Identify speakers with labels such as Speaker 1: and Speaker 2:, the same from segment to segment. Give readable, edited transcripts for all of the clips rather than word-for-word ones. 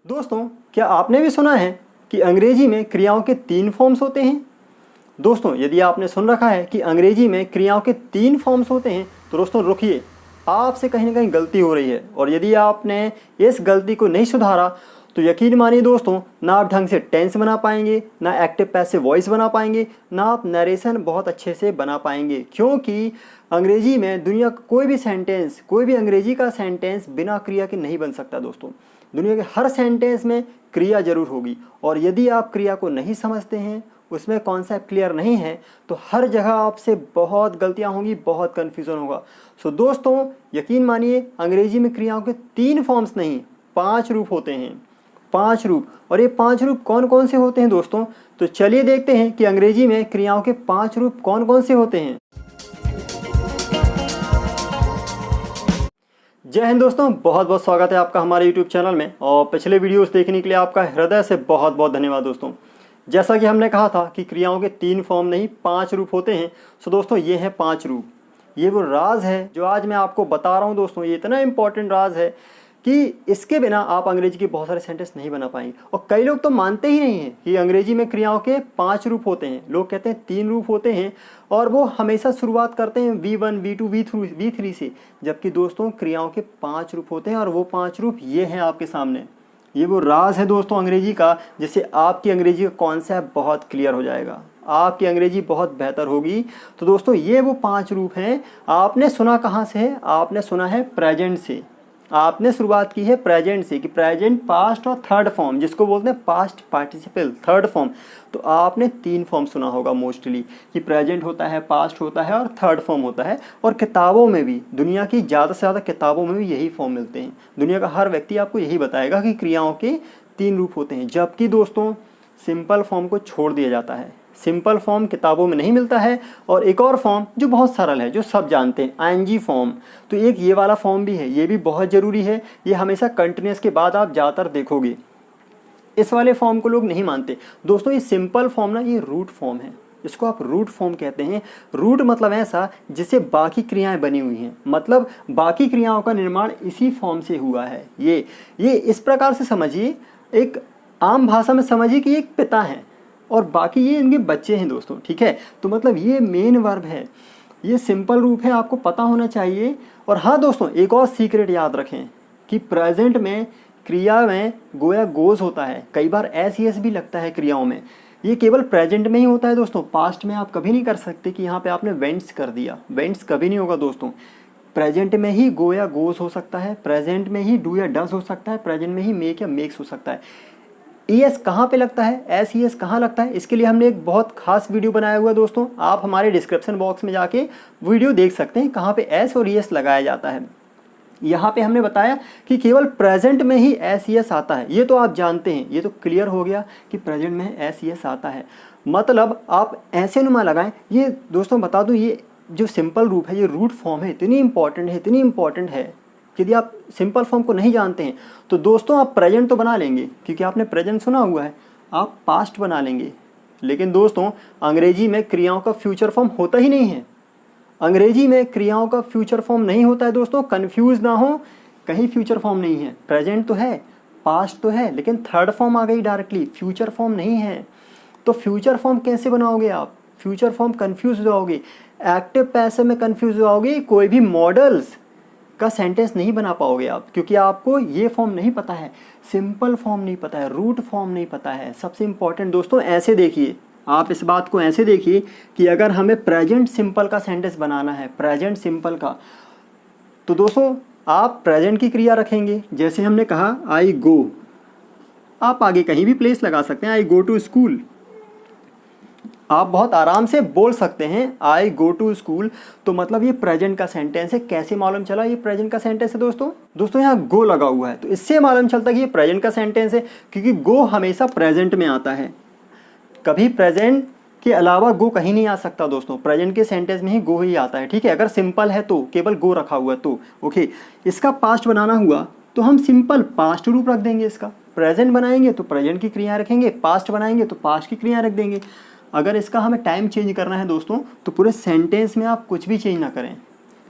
Speaker 1: दोस्तों, क्या आपने भी सुना है कि अंग्रेजी में क्रियाओं के 3 फॉर्म्स होते हैं। दोस्तों, यदि आपने सुन रखा है कि अंग्रेजी में क्रियाओं के 3 फॉर्म्स होते हैं तो दोस्तों रुकिए, आपसे कहीं ना कहीं गलती हो रही है। और यदि आपने इस गलती को नहीं सुधारा तो यकीन मानिए दोस्तों, ना आप ढंग से टेंस बना पाएंगे, ना एक्टिव पैसिव वॉइस बना पाएंगे, ना आप नरेशन बहुत अच्छे से बना पाएंगे। क्योंकि अंग्रेजी में दुनिया का कोई भी सेंटेंस, कोई भी अंग्रेजी का सेंटेंस बिना क्रिया के नहीं बन सकता। दोस्तों, दुनिया के हर सेंटेंस में क्रिया जरूर होगी। और यदि आप क्रिया को नहीं समझते हैं, उसमें कॉन्सेप्ट क्लियर नहीं है, तो हर जगह आपसे बहुत गलतियां होंगी, बहुत कन्फ्यूज़न होगा। सो दोस्तों, यकीन मानिए, अंग्रेजी में क्रियाओं के 3 फॉर्म्स नहीं 5 रूप होते हैं। 5 रूप। और ये 5 रूप कौन कौन से होते हैं दोस्तों? तो चलिए देखते हैं कि अंग्रेजी में क्रियाओं के 5 रूप कौन कौन से होते हैं। जय हिंद दोस्तों, बहुत बहुत स्वागत है आपका हमारे YouTube चैनल में। और पिछले वीडियोस देखने के लिए आपका हृदय से बहुत बहुत धन्यवाद दोस्तों। जैसा कि हमने कहा था कि क्रियाओं के 3 फॉर्म नहीं 5 रूप होते हैं। सो दोस्तों, ये हैं 5 रूप। ये वो राज है जो आज मैं आपको बता रहा हूँ दोस्तों। ये इतना इंपॉर्टेंट राज है कि इसके बिना आप अंग्रेजी के बहुत सारे सेंटेंस नहीं बना पाएंगे। और कई लोग तो मानते ही नहीं हैं कि अंग्रेजी में क्रियाओं के 5 रूप होते हैं। लोग कहते हैं 3 रूप होते हैं और वो हमेशा शुरुआत करते हैं V1, V2, V3 से। जबकि दोस्तों, क्रियाओं के 5 रूप होते हैं और वो 5 रूप ये हैं आपके सामने। ये वो राज है दोस्तों अंग्रेजी का, जिससे आपकी अंग्रेजी का कॉन्सेप्ट बहुत क्लियर हो जाएगा, आपकी अंग्रेजी बहुत बेहतर होगी। तो दोस्तों, ये वो 5 रूप हैं। आपने सुना कहाँ से है? आपने सुना है प्रेजेंट से। आपने शुरुआत की है प्रेजेंट से कि प्रेजेंट, पास्ट और थर्ड फॉर्म, जिसको बोलते हैं पास्ट पार्टिसिपल थर्ड फॉर्म। तो आपने 3 फॉर्म सुना होगा मोस्टली कि प्रेजेंट होता है, पास्ट होता है और थर्ड फॉर्म होता है। और किताबों में भी, दुनिया की ज़्यादा से ज़्यादा किताबों में भी यही फॉर्म मिलते हैं। दुनिया का हर व्यक्ति आपको यही बताएगा कि क्रियाओं के 3 रूप होते हैं। जबकि दोस्तों, सिंपल फॉर्म को छोड़ दिया जाता है। सिंपल फॉर्म किताबों में नहीं मिलता है। और एक और फॉर्म जो बहुत सरल है, जो सब जानते हैं, आईएनजी फॉर्म। तो एक ये वाला फॉर्म भी है, ये भी बहुत ज़रूरी है। ये हमेशा कंटिन्यूस के बाद आप ज़्यादातर देखोगे। इस वाले फॉर्म को लोग नहीं मानते दोस्तों। ये सिंपल फॉर्म ना, ये रूट फॉर्म है। इसको आप रूट फॉर्म कहते हैं। रूट मतलब ऐसा जिससे बाकी क्रियाएं बनी हुई हैं, मतलब बाकी क्रियाओं का निर्माण इसी फॉर्म से हुआ है। ये इस प्रकार से समझिए, एक आम भाषा में समझिए कि एक पिता है और बाकी ये इनके बच्चे हैं दोस्तों, ठीक है। तो मतलब ये मेन वर्ब है, ये सिंपल रूप है, आपको पता होना चाहिए। और हाँ दोस्तों, एक और सीक्रेट याद रखें कि प्रेजेंट में क्रिया में गोया गोज होता है। कई बार एस यस भी लगता है क्रियाओं में। ये केवल प्रेजेंट में ही होता है दोस्तों। पास्ट में आप कभी नहीं कर सकते कि यहाँ पे आपने वेंट्स कर दिया। वेंट्स कभी नहीं होगा दोस्तों। प्रेजेंट में ही गो या गोज हो सकता है, प्रेजेंट में ही डू या डज हो सकता है, प्रेजेंट में ही मेक या मेक्स हो सकता है। ES कहाँ पे लगता है, SES कहाँ लगता है, इसके लिए हमने एक बहुत खास वीडियो बनाया हुआ है दोस्तों। आप हमारे डिस्क्रिप्शन बॉक्स में जाके वीडियो देख सकते हैं कहाँ पे S और ES लगाया जाता है। यहाँ पे हमने बताया कि केवल प्रेजेंट में ही SES आता है। ये तो आप जानते हैं, ये तो क्लियर हो गया कि प्रेजेंट में SES आता है। मतलब आप ऐसे नुमा लगाएं। ये दोस्तों बता दूँ, ये जो सिंपल रूप है, ये रूट फॉर्म है, इतनी इंपॉर्टेंट है। यदि आप सिंपल फॉर्म को नहीं जानते हैं तो दोस्तों, आप प्रेजेंट तो बना लेंगे क्योंकि आपने प्रेजेंट सुना हुआ है, आप पास्ट बना लेंगे। लेकिन दोस्तों, अंग्रेजी में क्रियाओं का फ्यूचर फॉर्म होता ही नहीं है। अंग्रेजी में क्रियाओं का फ्यूचर फॉर्म नहीं होता है दोस्तों। कंफ्यूज ना हो, कहीं फ्यूचर फॉर्म नहीं है। प्रेजेंट तो है, पास्ट तो है, लेकिन थर्ड फॉर्म आ गई डायरेक्टली, फ्यूचर फॉर्म नहीं है। तो फ्यूचर फॉर्म कैसे बनाओगे आप? फ्यूचर फॉर्म कन्फ्यूज हो जाओगे, एक्टिव पैसिव में कन्फ्यूज हो जाओगे, कोई भी मॉडल्स का सेंटेंस नहीं बना पाओगे आप, क्योंकि आपको ये फॉर्म नहीं पता है, सिंपल फॉर्म नहीं पता है, रूट फॉर्म नहीं पता है। सबसे इंपॉर्टेंट दोस्तों, ऐसे देखिए, आप इस बात को ऐसे देखिए कि अगर हमें प्रेजेंट सिंपल का सेंटेंस बनाना है, प्रेजेंट सिंपल का, तो दोस्तों आप प्रेजेंट की क्रिया रखेंगे। जैसे हमने कहा आई गो, आप आगे कहीं भी प्लेस लगा सकते हैं। आई गो टू स्कूल, आप बहुत आराम से बोल सकते हैं आई गो टू स्कूल। तो मतलब ये प्रेजेंट का सेंटेंस है। कैसे मालूम चला ये प्रेजेंट का सेंटेंस है दोस्तों यहाँ गो लगा हुआ है, तो इससे मालूम चलता है कि ये प्रेजेंट का सेंटेंस है, क्योंकि गो हमेशा प्रेजेंट में आता है। कभी प्रेजेंट के अलावा गो कहीं नहीं आ सकता दोस्तों। प्रेजेंट के सेंटेंस में ही गो ही आता है, ठीक है। अगर सिंपल है तो केवल गो रखा हुआ है तो ओके। इसका पास्ट बनाना हुआ तो हम सिंपल पास्ट रूप रख देंगे। इसका प्रेजेंट बनाएंगे तो प्रेजेंट की क्रिया रखेंगे, पास्ट बनाएंगे तो पास्ट की क्रिया रख देंगे। अगर इसका हमें टाइम चेंज करना है दोस्तों, तो पूरे सेंटेंस में आप कुछ भी चेंज ना करें,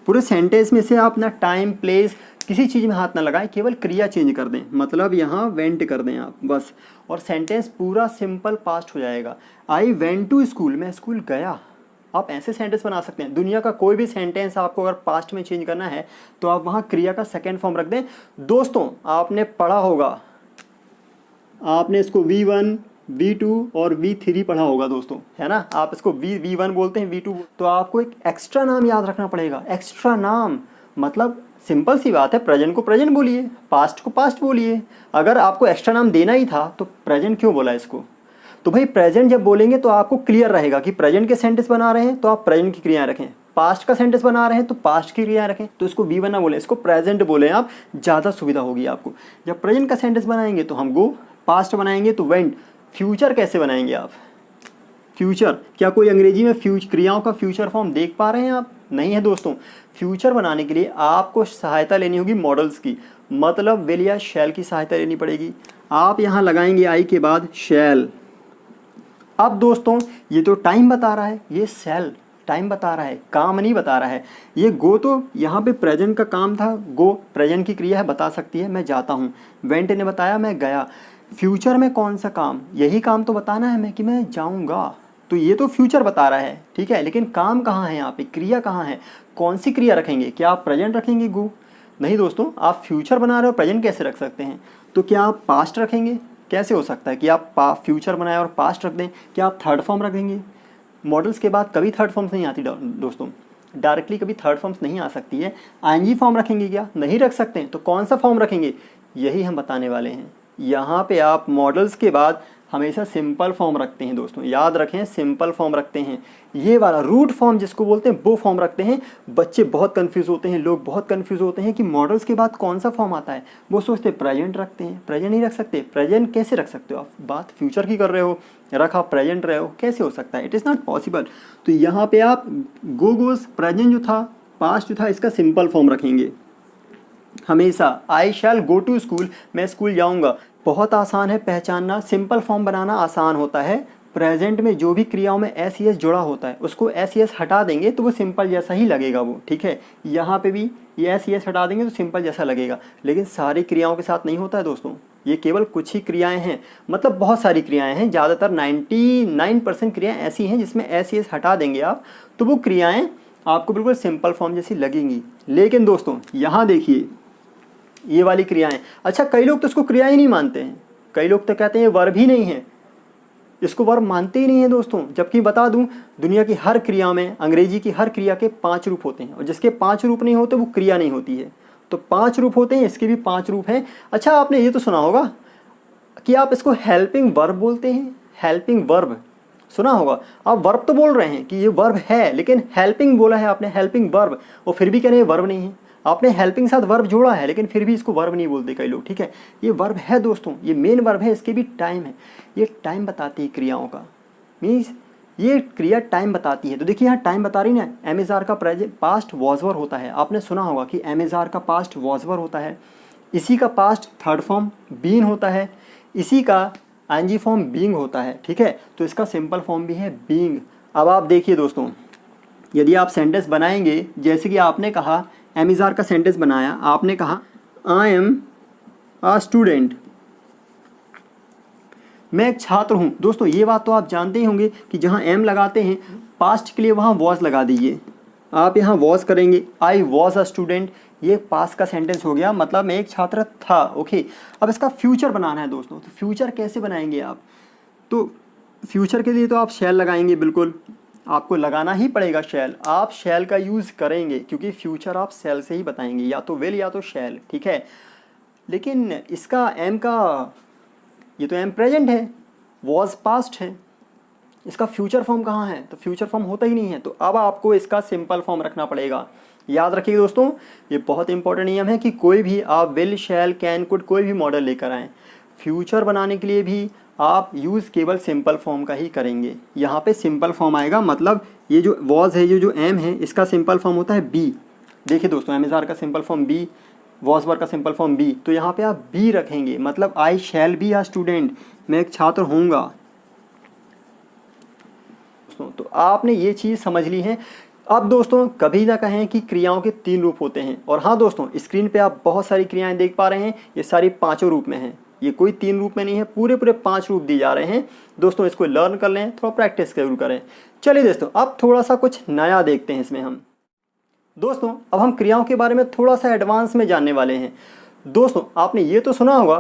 Speaker 1: पूरे सेंटेंस में से आप अपना टाइम प्लेस किसी चीज़ में हाथ ना लगाएं, केवल क्रिया चेंज कर दें, मतलब यहाँ वेंट कर दें आप बस, और सेंटेंस पूरा सिंपल पास्ट हो जाएगा। आई वेंट टू स्कूल, मैं स्कूल गया। आप ऐसे सेंटेंस बना सकते हैं। दुनिया का कोई भी सेंटेंस आपको अगर पास्ट में चेंज करना है तो आप वहाँ क्रिया का सेकेंड फॉर्म रख दें। दोस्तों आपने पढ़ा होगा, आपने इसको V1 V2 और V3 पढ़ा होगा दोस्तों, है ना। आप इसको V1 बोलते हैं, V2, तो आपको एक एक्स्ट्रा नाम याद रखना पड़ेगा। एक्स्ट्रा नाम मतलब सिंपल सी बात है, प्रेजेंट को प्रेजेंट बोलिए, पास्ट को पास्ट बोलिए। अगर आपको एक्स्ट्रा नाम देना ही था तो प्रेजेंट क्यों बोला इसको? तो भाई प्रेजेंट जब बोलेंगे तो आपको क्लियर रहेगा कि प्रेजेंट के सेंटेंस बना रहे हैं तो आप प्रेजेंट की क्रियाएं रखें, पास्ट का सेंटेंस बना रहे हैं तो पास्ट की क्रियाएं रखें। तो इसको V1 ना बोले, इसको प्रेजेंट बोले आप, ज़्यादा सुविधा होगी आपको। जब प्रेजेंट का सेंटेंस बनाएंगे तो हम गो, पास्ट बनाएंगे तो वेंट। फ्यूचर कैसे बनाएंगे आप? फ्यूचर, क्या कोई अंग्रेजी में क्रियाओं का फ्यूचर फॉर्म देख पा रहे हैं आप? नहीं है दोस्तों। फ्यूचर बनाने के लिए आपको सहायता लेनी होगी मॉडल्स की, मतलब विल या शैल की सहायता लेनी पड़ेगी। आप यहाँ लगाएंगे आई के बाद शैल। अब दोस्तों ये तो टाइम बता रहा है, ये शैल टाइम बता रहा है, काम नहीं बता रहा है। ये गो तो यहाँ पे प्रेजेंट का काम था, गो प्रेजेंट की क्रिया है, बता सकती है मैं जाता हूँ। वेंट ने बताया मैं गया। फ्यूचर में कौन सा काम? यही काम तो बताना है मैं कि मैं जाऊँगा, तो ये तो फ्यूचर बता रहा है, ठीक है। लेकिन काम कहाँ है यहाँ पे, क्रिया कहाँ है? कौन सी क्रिया रखेंगे? क्या आप प्रेजेंट रखेंगे गो? नहीं दोस्तों, आप फ्यूचर बना रहे हो, प्रेजेंट कैसे रख सकते हैं? तो क्या आप पास्ट रखेंगे? कैसे हो सकता है कि आप फ्यूचर बनाए और पास्ट रख दें? क्या आप थर्ड फॉर्म रख देंगे? मॉडल्स के बाद कभी थर्ड फॉर्म्स नहीं आती दोस्तों, डायरेक्टली कभी थर्ड फॉर्म्स नहीं आ सकती है। आईएनजी फॉर्म रखेंगे क्या? नहीं रख सकते हैं। तो कौन सा फॉर्म रखेंगे? यही हम बताने वाले हैं। यहाँ पे आप मॉडल्स के बाद हमेशा सिंपल फॉर्म रखते हैं दोस्तों, याद रखें, सिंपल फॉर्म रखते हैं। ये वाला रूट फॉर्म जिसको बोलते हैं वो फॉर्म रखते हैं। बच्चे बहुत कंफ्यूज होते हैं, लोग बहुत कंफ्यूज होते हैं कि मॉडल्स के बाद कौन सा फॉर्म आता है। वो सोचते हैं प्रेजेंट रखते हैं, प्रेजेंट नहीं रख सकते। प्रेजेंट कैसे रख सकते हो आप? बात फ्यूचर की कर रहे हो, रखा प्रेजेंट रहे हो, कैसे हो सकता है? It is not possible. तो यहाँ पे आप गो गोस, प्रेजेंट जो था, पास्ट जो था, इसका सिंपल फॉर्म रखेंगे हमेशा। आई शैल गो टू स्कूल, मैं स्कूल जाऊँगा। बहुत आसान है पहचानना, सिंपल फॉर्म बनाना आसान होता है। प्रेजेंट में जो भी क्रियाओं में एस ई एस जुड़ा होता है उसको एस ई एस हटा देंगे तो वो सिंपल जैसा ही लगेगा वो, ठीक है। यहाँ पे भी ये एस ई एस हटा देंगे तो सिंपल जैसा लगेगा, लेकिन सारी क्रियाओं के साथ नहीं होता है दोस्तों। ये केवल कुछ ही क्रियाएं हैं, मतलब बहुत सारी क्रियाएं हैं, ज़्यादातर 99% क्रियाएँ ऐसी हैं जिसमें एस ई एस हटा देंगे आप तो वो क्रियाएँ आपको बिल्कुल सिंपल फॉर्म जैसी लगेंगी। लेकिन दोस्तों यहाँ देखिए ये वाली क्रियाएं, अच्छा कई लोग तो इसको क्रिया ही नहीं मानते हैं, कई लोग तो कहते हैं ये वर्ब ही नहीं है, इसको वर्ब मानते ही नहीं है दोस्तों। जबकि बता दूं दुनिया की हर क्रिया में, अंग्रेजी की हर क्रिया के 5 रूप होते हैं और जिसके 5 रूप नहीं होते वो क्रिया नहीं होती है। तो 5 रूप होते हैं, इसके भी 5 रूप हैं। अच्छा आपने ये तो सुना होगा कि आप इसको हेल्पिंग वर्ब बोलते हैं, हेल्पिंग वर्ब सुना होगा। आप वर्ब तो बोल रहे हैं कि ये वर्ब है, लेकिन हेल्पिंग बोला है आपने, हेल्पिंग वर्ब, और फिर भी कह रहे हैं वर्ब नहीं है। आपने हेल्पिंग साथ वर्ब जोड़ा है लेकिन फिर भी इसको वर्ब नहीं बोलते कई लोग, ठीक है। ये वर्ब है दोस्तों, ये मेन वर्ब है, इसके भी टाइम है। ये टाइम बताती है क्रियाओं का, मीन्स ये क्रिया टाइम बताती है। तो देखिए यहाँ टाइम बता रही ना, एमेजार का पास्ट वॉजवर होता है, आपने सुना होगा कि एमेजार का पास्ट वॉजवर होता है। इसी का पास्ट थर्ड फॉर्म बीन होता है, इसी का आईएनजी फॉर्म बीइंग होता है, ठीक है। तो इसका सिंपल फॉर्म भी है बीइंग। अब आप देखिए दोस्तों, यदि आप सेंटेंस बनाएंगे, जैसे कि आपने कहा एमेजार का सेंटेंस बनाया, आपने कहा आई एम अ स्टूडेंट, मैं एक छात्र हूँ। दोस्तों ये बात तो आप जानते ही होंगे कि जहाँ एम लगाते हैं पास्ट के लिए वहाँ वॉज लगा दीजिए। आप यहाँ वॉज करेंगे, आई वॉज अ स्टूडेंट, ये पास्ट का सेंटेंस हो गया, मतलब मैं एक छात्र था, ओके। अब इसका फ्यूचर बनाना है दोस्तों, तो फ्यूचर कैसे बनाएंगे आप? तो फ्यूचर के लिए तो आप शैल लगाएंगे, बिल्कुल आपको लगाना ही पड़ेगा शैल। आप शैल का यूज़ करेंगे क्योंकि फ्यूचर आप शैल से ही बताएंगे, या तो विल या तो शैल, ठीक है। लेकिन इसका एम का, ये तो एम प्रेजेंट है, वॉज पास्ट है, इसका फ्यूचर फॉर्म कहाँ है? तो फ्यूचर फॉर्म होता ही नहीं है। तो अब आपको इसका सिंपल फॉर्म रखना पड़ेगा। याद रखिए दोस्तों, ये बहुत इंपॉर्टेंट नियम है कि कोई भी आप विल, शैल, कैन, कुड कोई भी मॉडल लेकर आएँ, फ्यूचर बनाने के लिए भी आप यूज़ केवल सिंपल फॉर्म का ही करेंगे। यहाँ पे सिंपल फॉर्म आएगा, मतलब ये जो वॉज है, ये जो एम है, इसका सिंपल फॉर्म होता है बी। देखिए दोस्तों, एमेजार का सिंपल फॉर्म बी, वॉजवर का सिंपल फॉर्म बी, तो यहाँ पे आप बी रखेंगे, मतलब आई शैल बी अ स्टूडेंट, मैं एक छात्र होऊंगा। तो आपने ये चीज़ समझ ली है। अब दोस्तों कभी ना कहें कि क्रियाओं के 3 रूप होते हैं। और हाँ दोस्तों, स्क्रीन पे आप बहुत सारी क्रियाएं देख पा रहे हैं, ये सारी 5 रूप में हैं। ये कोई 3 रूप में नहीं है, पूरे 5 रूप दिए जा रहे हैं। दोस्तों इसको लर्न कर लें, थोड़ा प्रैक्टिस जरूर करें। चलिए दोस्तों, अब थोड़ा सा कुछ नया देखते हैं इसमें हम। दोस्तों अब हम क्रियाओं के बारे में थोड़ा सा एडवांस में जानने वाले हैं। दोस्तों आपने ये तो सुना होगा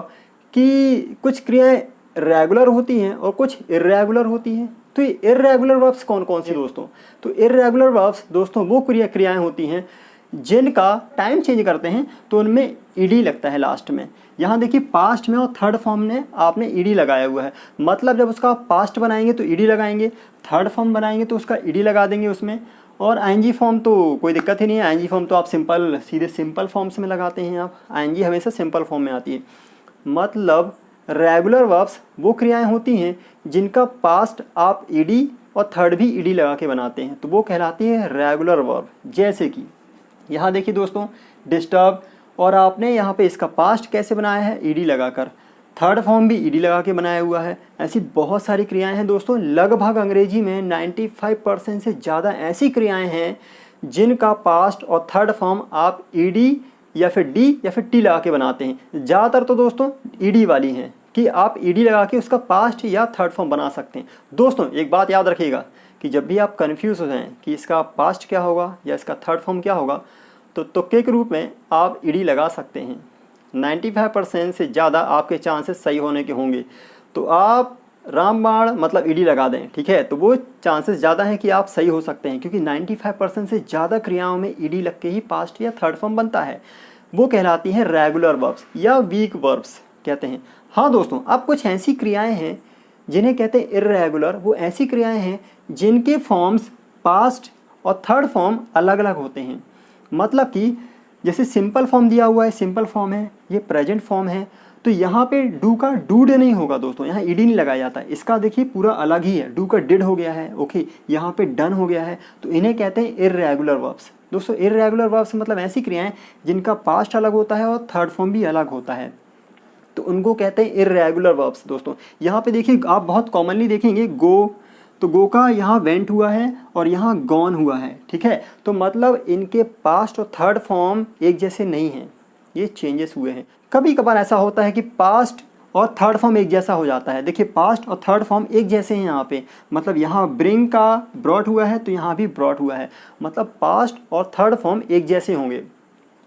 Speaker 1: कि कुछ क्रियाएं रेगुलर होती हैं और कुछ इर्रेगुलर होती हैं। तो ये इर्रेगुलर वर्ब्स कौन कौन सी दोस्तों? तो इर्रेगुलर वर्ब्स दोस्तों वो क्रियाएं होती हैं जिनका टाइम चेंज करते हैं तो उनमें ईडी लगता है लास्ट में। यहाँ देखिए पास्ट में और थर्ड फॉर्म में आपने ईडी लगाया हुआ है, मतलब जब उसका पास्ट बनाएंगे तो ईडी लगाएंगे, थर्ड फॉर्म बनाएंगे तो उसका ईडी लगा देंगे उसमें। और आईएनजी फॉर्म तो कोई दिक्कत ही नहीं है, आईएनजी फॉर्म तो आप सीधे सिंपल फॉर्म्स में लगाते हैं आप। आईएनजी हमेशा सिंपल फॉर्म में आती है। मतलब रेगुलर वर्ब्स वो क्रियाएं होती हैं जिनका पास्ट आप ईडी और थर्ड भी ईडी लगा के बनाते हैं, तो वो कहलाती है रेगुलर वर्ब। जैसे कि यहाँ देखिए दोस्तों डिस्टर्ब, और आपने यहाँ पे इसका पास्ट कैसे बनाया है? ईडी लगाकर। थर्ड फॉर्म भी ईडी लगा के बनाया हुआ है। ऐसी बहुत सारी क्रियाएं हैं दोस्तों, लगभग अंग्रेजी में 95% से ज़्यादा ऐसी क्रियाएं हैं जिनका पास्ट और थर्ड फॉर्म आप ईडी या फिर डी या फिर टी लगा के बनाते हैं। ज़्यादातर तो दोस्तों ईडी वाली हैं कि आप ईडी लगा के उसका पास्ट या थर्ड फॉर्म बना सकते हैं। दोस्तों एक बात याद रखिएगा कि जब भी आप कन्फ्यूज़ हो जाएं कि इसका पास्ट क्या होगा या इसका थर्ड फॉर्म क्या होगा, तो तुक्के के रूप में आप ईडी लगा सकते हैं। 95% से ज़्यादा आपके चांसेस सही होने के होंगे, तो आप रामबाण मतलब ईडी लगा दें, ठीक है? तो वो चांसेस ज़्यादा हैं कि आप सही हो सकते हैं, क्योंकि 95% से ज़्यादा क्रियाओं में ईडी लग के ही पास्ट या थर्ड फॉर्म बनता है। वो कहलाती हैं रेगुलर वर्ब्स या वीक वर्ब्स कहते हैं। हाँ दोस्तों, अब कुछ ऐसी क्रियाएं हैं जिन्हें कहते हैं इर्रेगुलर। वो ऐसी क्रियाएं हैं जिनके फॉर्म्स पास्ट और थर्ड फॉर्म अलग अलग होते हैं। मतलब कि जैसे सिंपल फॉर्म दिया हुआ है, सिंपल फॉर्म है, ये प्रेजेंट फॉर्म है, तो यहाँ पे डू का डूड नहीं होगा दोस्तों, यहाँ ईडी नहीं लगाया जाता है। इसका देखिए पूरा अलग ही है, डू का डिड हो गया है, ओके, यहाँ पे डन हो गया है, तो इन्हें कहते हैं इर्रेगुलर वर्ब्स। दोस्तों इर्रेगुलर वर्ब्स मतलब ऐसी क्रियाएं जिनका पास्ट अलग होता है और थर्ड फॉर्म भी अलग होता है, तो उनको कहते हैं इर्रेगुलर वर्ब्स। दोस्तों यहाँ पे देखिए आप बहुत कॉमनली देखेंगे गो, तो गो का यहाँ वेंट हुआ है और यहाँ गॉन हुआ है, ठीक है? तो मतलब इनके पास्ट और थर्ड फॉर्म एक जैसे नहीं हैं, ये चेंजेस हुए हैं। कभी कभार ऐसा होता है कि पास्ट और थर्ड फॉर्म एक जैसा हो जाता है। देखिए पास्ट और थर्ड फॉर्म एक जैसे हैं यहाँ पे, मतलब यहाँ ब्रिंग का ब्रॉट हुआ है तो यहाँ भी ब्रॉट हुआ है, मतलब पास्ट और थर्ड फॉर्म एक जैसे होंगे।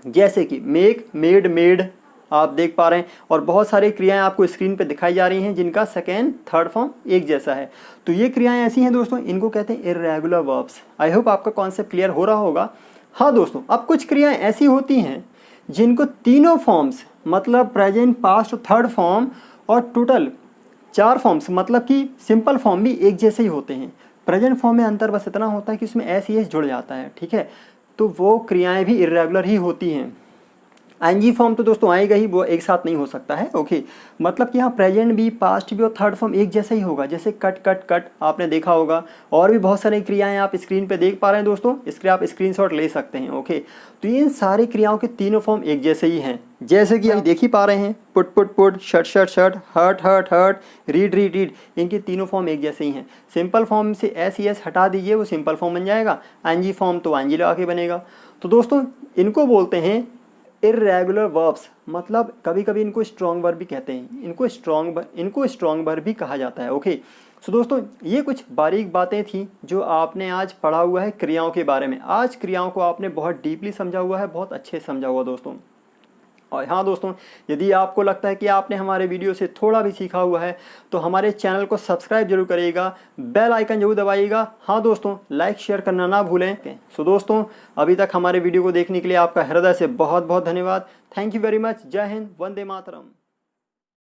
Speaker 1: जैसे कि मेक, मेड, मेड आप देख पा रहे हैं, और बहुत सारी क्रियाएं आपको स्क्रीन पे दिखाई जा रही हैं जिनका सेकेंड थर्ड फॉर्म एक जैसा है। तो ये क्रियाएं ऐसी हैं दोस्तों, इनको कहते हैं इर्रेगुलर वर्ब्स। आई होप आपका कॉन्सेप्ट क्लियर हो रहा होगा। हाँ दोस्तों, अब कुछ क्रियाएं ऐसी होती हैं जिनको तीनों फॉर्म्स मतलब प्रेजेंट, पास्ट और थर्ड फॉर्म और टोटल 4 फॉर्म्स मतलब कि सिंपल फॉर्म भी एक जैसे ही होते हैं। प्रेजेंट फॉर्म में अंतर बस इतना होता है कि उसमें एस एस जुड़ जाता है, ठीक है? तो वो क्रियाएं भी इर्रेगुलर ही होती हैं। आईएनजी फॉर्म तो दोस्तों आएगा ही, वो एक साथ नहीं हो सकता है, ओके? मतलब कि यहाँ प्रेजेंट भी, पास्ट भी और थर्ड फॉर्म एक जैसा ही होगा, जैसे कट कट कट आपने देखा होगा। और भी बहुत सारी क्रियाएं आप स्क्रीन पे देख पा रहे हैं दोस्तों, इसके आप स्क्रीनशॉट ले सकते हैं, ओके? तो इन सारी क्रियाओं के तीनों फॉर्म एक जैसे ही हैं, जैसे कि आप देख ही पा रहे हैं, put put put, shut shut shut, hurt hurt hurt, read read read, इनके तीनों फॉर्म एक जैसे ही हैं। सिंपल फॉर्म से एस एस हटा दीजिए, वो सिंपल फॉर्म बन जाएगा। आईएनजी फॉर्म तो आईएनजी लगा के बनेगा। तो दोस्तों इनको बोलते हैं इर्रेगुलर वर्ब्स। मतलब कभी कभी इनको स्ट्रॉन्ग वर्ब भी कहते हैं, इनको स्ट्रॉन्ग वर्ब भी कहा जाता है, ओके? सो दोस्तों ये कुछ बारीक बातें थी जो आपने आज पढ़ा हुआ है क्रियाओं के बारे में। आज क्रियाओं को आपने बहुत डीपली समझा हुआ है, बहुत अच्छे से समझा हुआ दोस्तों। और हाँ दोस्तों, यदि आपको लगता है कि आपने हमारे वीडियो से थोड़ा भी सीखा हुआ है तो हमारे चैनल को सब्सक्राइब जरूर करिएगा, बेल आइकन जरूर दबाइएगा। हाँ दोस्तों, लाइक शेयर करना ना भूलें। सो दोस्तों अभी तक हमारे वीडियो को देखने के लिए आपका हृदय से बहुत बहुत धन्यवाद। Thank you very much. जय हिंद, वंदे मातरम।